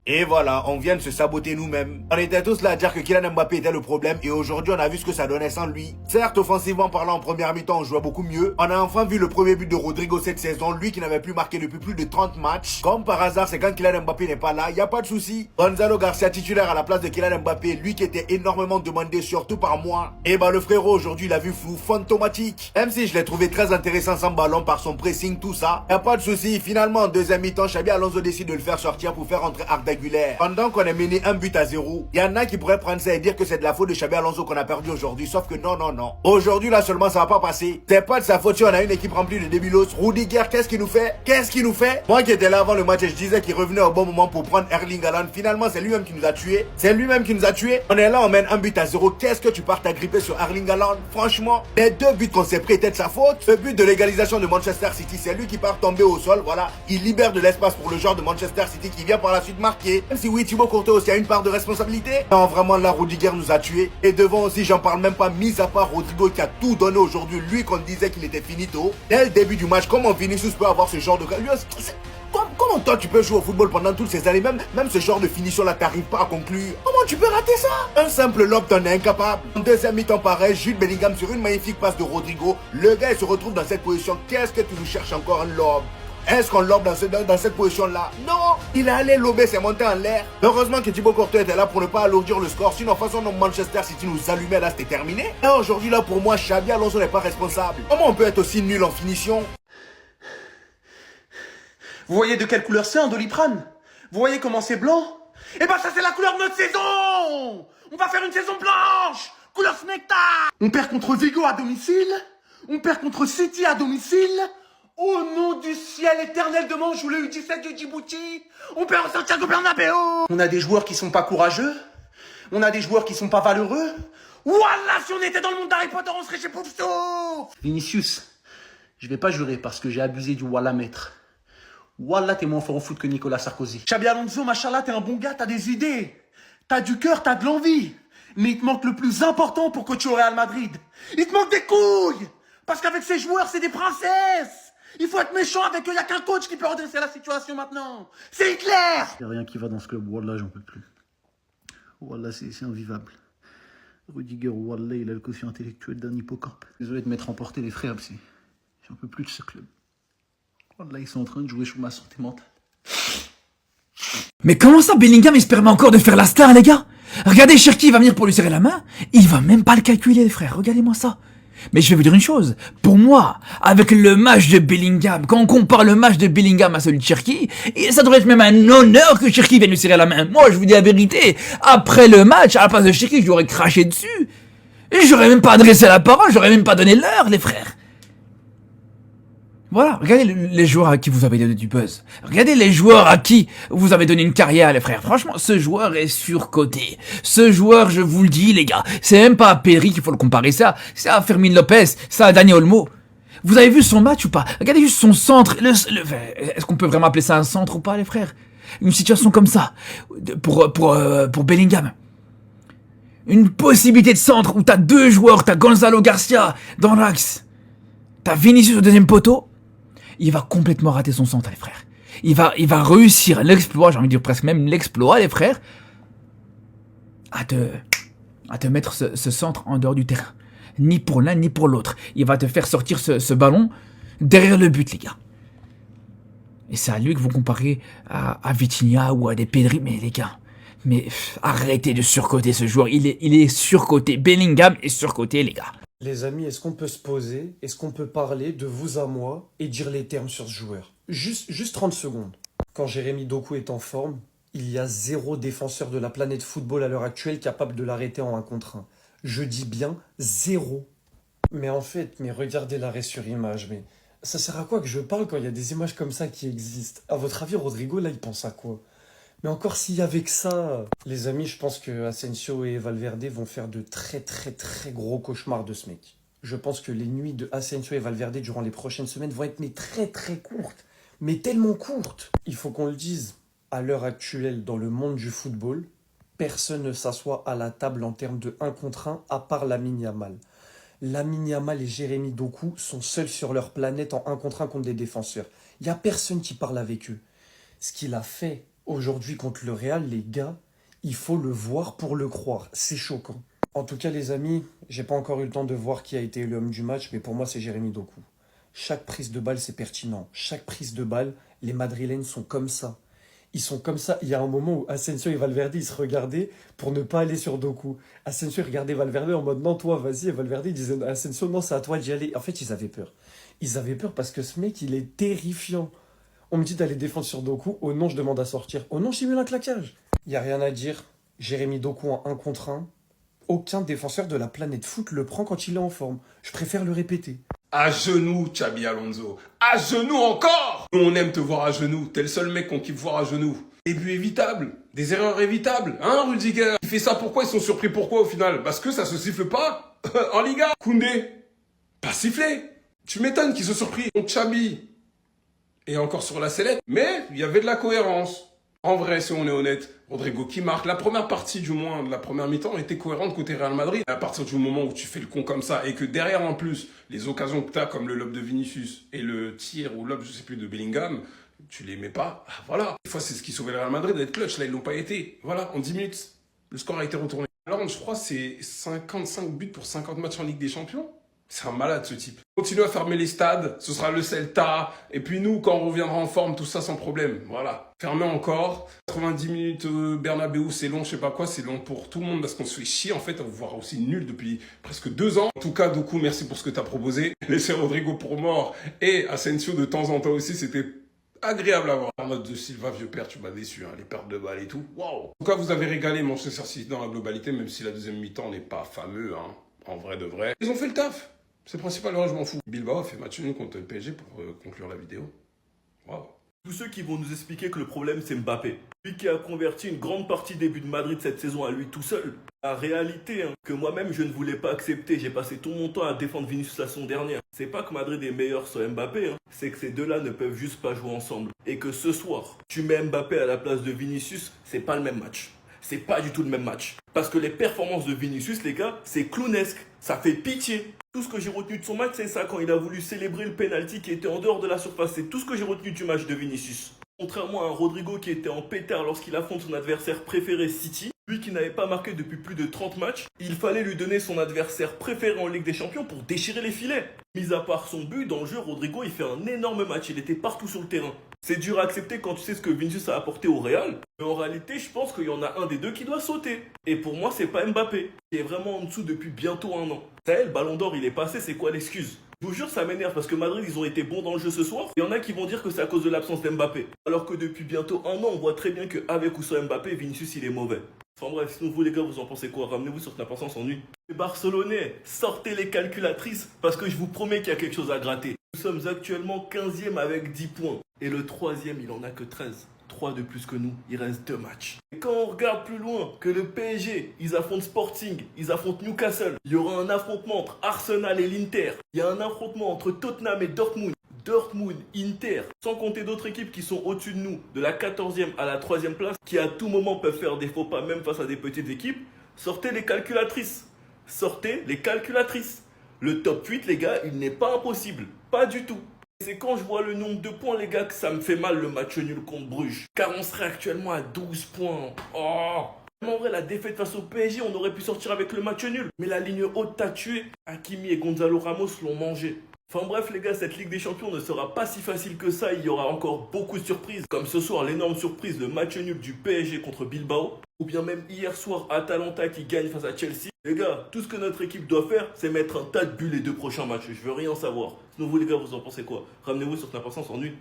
Et voilà, on vient de se saboter nous-mêmes. On était tous là à dire que Kylian Mbappé était le problème et aujourd'hui on a vu ce que ça donnait sans lui. Certes, offensivement parlant, en première mi-temps, on jouait beaucoup mieux. On a enfin vu le premier but de Rodrigo cette saison, lui qui n'avait plus marqué depuis plus de 30 matchs. Comme par hasard, c'est quand Kylian Mbappé n'est pas là, y a pas de souci. Gonzalo Garcia titulaire à la place de Kylian Mbappé, lui qui était énormément demandé surtout par moi. Et bah le frérot aujourd'hui, il a vu flou, fantomatique. Même si je l'ai trouvé très intéressant sans ballon par son pressing, tout ça, y a pas de souci. Finalement, en deuxième mi-temps, Xabi Alonso décide de le faire sortir pour faire entrer Arda Güler. Pendant qu'on est mené 1-0, il y en a qui pourraient prendre ça et dire que c'est de la faute de Xabi Alonso qu'on a perdu aujourd'hui. Sauf que non, non, non. Aujourd'hui, là seulement, ça va pas passer. C'est pas de sa faute si on a une équipe remplie de débilos. Rudiger, qu'est-ce qu'il nous fait? Qu'est-ce qu'il nous fait? Moi qui étais là avant le match et je disais qu'il revenait au bon moment pour prendre Erling Haaland. Finalement, c'est lui-même qui nous a tués. C'est lui-même qui nous a tués. On est là, on mène 1-0. Qu'est-ce que tu pars t'agripper sur Erling Haaland? Franchement, les deux buts qu'on s'est pris étaient de sa faute. Ce but de l'égalisation de Manchester City, c'est lui qui part tomber au sol. Voilà, il libère de l'espace pour le joueur de Manchester City qui vient par la suite marquer. Même si oui, Thibaut Courtois aussi a une part de responsabilité. Non, vraiment là, Rudiger nous a tués. Et devant aussi, j'en parle même pas, mis à part Rodrigo qui a tout donné aujourd'hui. Lui qu'on disait qu'il était finito. Dès le début du match, comment Vinicius peut avoir ce genre de... Comment toi tu peux jouer au football pendant toutes ces années, même ce genre de finition là t'arrives pas à conclure? Comment tu peux rater ça? Un simple lob t'en es incapable. En deuxième mi-temps pareil, Jude Bellingham sur une magnifique passe de Rodrigo. Le gars il se retrouve dans cette position. Qu'est-ce que tu nous cherches encore un lob? Est-ce qu'on lobe dans cette position-là? Non! Il est allé lober, c'est monté en l'air. Heureusement que Thibaut Courtois était là pour ne pas alourdir le score. Sinon, façon dont Manchester City nous allumait, là, c'était terminé. Et aujourd'hui, là, pour moi, Xabi Alonso n'est pas responsable. Comment on peut être aussi nul en finition? Vous voyez de quelle couleur c'est un Doliprane? Vous voyez comment c'est blanc? Eh ben ça c'est la couleur de notre saison! On va faire une saison blanche! Couleur smecta! On perd contre Vigo à domicile. On perd contre City à domicile. Au nom du ciel éternel de Manche ou le U17 de Djibouti, on perd au Santiago Bernabéu. On a des joueurs qui sont pas courageux. On a des joueurs qui sont pas valeureux. Voilà, si on était dans le monde d'Harry Potter, on serait chez Poufso. Vinicius, je vais pas jurer parce que j'ai abusé du Wallah maître. Wallah, t'es moins fort au foot que Nicolas Sarkozy. Xabi Alonso, machallah, t'es un bon gars, t'as des idées. T'as du cœur, t'as de l'envie. Mais il te manque le plus important pour coacher au Real Madrid. Il te manque des couilles. Parce qu'avec ces joueurs, c'est des princesses. Il faut être méchant avec eux, il n'y a qu'un coach qui peut redresser la situation maintenant. C'est Hitler. Il n'y a rien qui va dans ce club, Wallah, j'en peux plus. Wallah, c'est invivable. Rudiger, Wallah, il a le quotient intellectuel d'un hippocampe. Désolé de m'être emporté, les frères, mais j'en peux plus de ce club. Wallah, ils sont en train de jouer sur ma santé mentale. Mais comment ça, Bellingham, il se permet encore de faire la star, les gars? Regardez, Cherki va venir pour lui serrer la main, il va même pas le calculer, les frères, regardez-moi ça. Mais je vais vous dire une chose, pour moi, avec le match de Bellingham, quand on compare le match de Bellingham à celui de Cherki, ça devrait être même un honneur que Cherki vienne lui serrer la main. Moi, je vous dis la vérité, après le match, à la place de Cherki, je lui aurais craché dessus. Et j'aurais même pas adressé la parole, j'aurais même pas donné l'heure, les frères. Voilà, regardez les joueurs à qui vous avez donné du buzz. Regardez les joueurs à qui vous avez donné une carrière, les frères. Franchement, ce joueur est surcoté. Ce joueur, je vous le dis, les gars, c'est même pas à Pedri qu'il faut le comparer ça. C'est à Fermin Lopez, c'est à Dani Olmo. Vous avez vu son match ou pas? Regardez juste son centre. Est-ce qu'on peut vraiment appeler ça un centre ou pas, les frères? Une situation comme ça, pour Bellingham. Une possibilité de centre où t'as deux joueurs, t'as Gonzalo Garcia dans l'axe, t'as Vinicius au deuxième poteau. Il va complètement rater son centre, les frères. Il va réussir l'exploit, j'ai envie de dire presque même l'exploit, les frères, à te mettre ce centre en dehors du terrain. Ni pour l'un, ni pour l'autre. Il va te faire sortir ce ballon derrière le but, les gars. Et c'est à lui que vous comparez à Vitinha ou à des Pedri. Mais les gars, arrêtez de surcoter ce joueur. Il est surcoté. Bellingham est surcoté, les gars. Les amis, est-ce qu'on peut se poser, est-ce qu'on peut parler de vous à moi et dire les termes sur ce joueur? Juste 30 secondes. Quand Jérémy Doku est en forme, il y a zéro défenseur de la planète football à l'heure actuelle capable de l'arrêter en 1 contre 1. Je dis bien zéro. Mais en fait, regardez l'arrêt sur image, mais ça sert à quoi que je parle quand il y a des images comme ça qui existent? À votre avis, Rodrigo, là, il pense à quoi? Mais encore s'il y avait que ça... Les amis, je pense que Asensio et Valverde vont faire de très gros cauchemars de ce mec. Je pense que les nuits de Asensio et Valverde durant les prochaines semaines vont être très courtes. Mais tellement courtes. Il faut qu'on le dise, à l'heure actuelle, dans le monde du football, personne ne s'assoit à la table en termes de 1 contre 1 à part Lamine Yamal. Lamine Yamal et Jérémy Doku sont seuls sur leur planète en 1 contre 1 contre des défenseurs. Il n'y a personne qui parle avec eux. Ce qu'il a fait Aujourd'hui, contre le Real, les gars, il faut le voir pour le croire. C'est choquant. En tout cas, les amis, j'ai pas encore eu le temps de voir qui a été l'homme du match, mais pour moi, c'est Jérémy Doku. Chaque prise de balle, c'est pertinent. Chaque prise de balle, les Madrilènes sont comme ça. Ils sont comme ça. Il y a un moment où Asensio et Valverde, ils se regardaient pour ne pas aller sur Doku. Asensio regardait Valverde en mode non, toi, vas-y. Et Valverde, il disait Asensio, non, c'est à toi d'y aller. En fait, ils avaient peur. Ils avaient peur parce que ce mec, il est terrifiant. On me dit d'aller défendre sur Doku. Oh non, je demande à sortir. Oh non, je simule un claquage. Il n'y a rien à dire. Jérémy Doku en 1 contre 1. Aucun défenseur de la planète foot le prend quand il est en forme. Je préfère le répéter. À genoux, Xabi Alonso. À genoux encore! Nous, on aime te voir à genoux. T'es le seul mec qu'on kiffe voir à genoux. Des buts évitables. Des erreurs évitables. Hein, Rudiger? Il fait ça pourquoi? Ils sont surpris pourquoi au final? Parce que ça se siffle pas en Liga. Koundé, pas sifflé. Tu m'étonnes qu'ils soient surpris. Donc Xabi est encore sur la sellette. Mais il y avait de la cohérence. En vrai, si on est honnête, Rodrigo qui marque. La première partie, du moins, de la première mi-temps, était cohérente côté Real Madrid. À partir du moment où tu fais le con comme ça et que derrière, en plus, les occasions que tu as, comme le lob de Vinicius et le tir ou lob, je sais plus, de Bellingham, tu les mets pas. Ah, voilà. Des fois, c'est ce qui sauvait le Real Madrid d'être clutch. Là, ils l'ont pas été. Voilà, en 10 minutes, le score a été retourné. Alors, je crois que c'est 55 buts pour 50 matchs en Ligue des Champions. C'est un malade, ce type. Continue à fermer les stades, ce sera le Celta. Et puis nous, quand on reviendra en forme, tout ça sans problème. Voilà. Fermez encore. 90 minutes Bernabeu, c'est long, je sais pas quoi. C'est long pour tout le monde parce qu'on se fait chier, en fait, à vous voir aussi nul depuis presque 2 ans. En tout cas, Doku, merci pour ce que tu as proposé. Laisser Rodrigo pour mort et Asensio de temps en temps aussi, c'était agréable à voir. En mode de Silva, vieux père, tu m'as déçu, hein, les pertes de balles et tout. Waouh. En tout cas, vous avez régalé Manchester City dans la globalité, même si la deuxième mi-temps n'est pas fameux, hein, en vrai de vrai. Ils ont fait le taf. C'est le principal, je m'en fous. Bilbao a fait match nul contre le PSG pour conclure la vidéo. Waouh. Tous ceux qui vont nous expliquer que le problème c'est Mbappé. Lui qui a converti une grande partie des buts de Madrid cette saison à lui tout seul. La réalité, que moi-même je ne voulais pas accepter, j'ai passé tout mon temps à défendre Vinicius la saison dernière. C'est pas que Madrid est meilleur sur Mbappé, c'est que ces deux-là ne peuvent juste pas jouer ensemble. Et que ce soir, tu mets Mbappé à la place de Vinicius, c'est pas le même match. C'est pas du tout le même match. Parce que les performances de Vinicius, les gars, c'est clownesque. Ça fait pitié. Tout ce que j'ai retenu de son match, c'est ça, quand il a voulu célébrer le penalty qui était en dehors de la surface. C'est tout ce que j'ai retenu du match de Vinicius. Contrairement à un Rodrigo qui était en pétard lorsqu'il affronte son adversaire préféré City, lui qui n'avait pas marqué depuis plus de 30 matchs, il fallait lui donner son adversaire préféré en Ligue des Champions pour déchirer les filets. Mis à part son but, dans le jeu, Rodrigo il fait un énorme match, il était partout sur le terrain. C'est dur à accepter quand tu sais ce que Vinicius a apporté au Real, mais en réalité je pense qu'il y en a un des deux qui doit sauter. Et pour moi c'est pas Mbappé, qui est vraiment en dessous depuis bientôt 1 an. Ça y est, le ballon d'or il est passé, c'est quoi l'excuse? Je vous jure, ça m'énerve parce que Madrid, ils ont été bons dans le jeu ce soir. Il y en a qui vont dire que c'est à cause de l'absence d'Mbappé. Alors que depuis bientôt 1 an, on voit très bien qu'avec ou sans Mbappé, Vinicius, il est mauvais. Enfin bref, sinon vous les gars, vous en pensez quoi? Ramenez-vous sur la patience en nuit. Les Barcelonais, sortez les calculatrices parce que je vous promets qu'il y a quelque chose à gratter. Nous sommes actuellement 15e avec 10 points. Et le 3e, il en a que 13. 3 de plus que nous, il reste 2 matchs. Et quand on regarde plus loin, que le PSG, ils affrontent Sporting, ils affrontent Newcastle, il y aura un affrontement entre Arsenal et l'Inter, il y a un affrontement entre Tottenham et Dortmund, Inter, sans compter d'autres équipes qui sont au-dessus de nous, de la 14e à la 3e place, qui à tout moment peuvent faire des faux pas, même face à des petites équipes. Sortez les calculatrices. Sortez les calculatrices. Le top 8, les gars, il n'est pas impossible. Pas du tout. C'est quand je vois le nombre de points, les gars, que ça me fait mal le match nul contre Bruges. Car on serait actuellement à 12 points. Oh! En vrai, la défaite face au PSG, on aurait pu sortir avec le match nul. Mais la ligne haute t'a tué. Hakimi et Gonzalo Ramos l'ont mangé. Enfin bref les gars, cette Ligue des Champions ne sera pas si facile que ça, il y aura encore beaucoup de surprises. Comme ce soir, l'énorme surprise, le match nul du PSG contre Bilbao. Ou bien même hier soir, Atalanta qui gagne face à Chelsea. Les gars, tout ce que notre équipe doit faire, c'est mettre un tas de buts les 2 prochains matchs. Je veux rien savoir. Sinon vous les gars, vous en pensez quoi? Ramenez-vous sur Snap en nuit.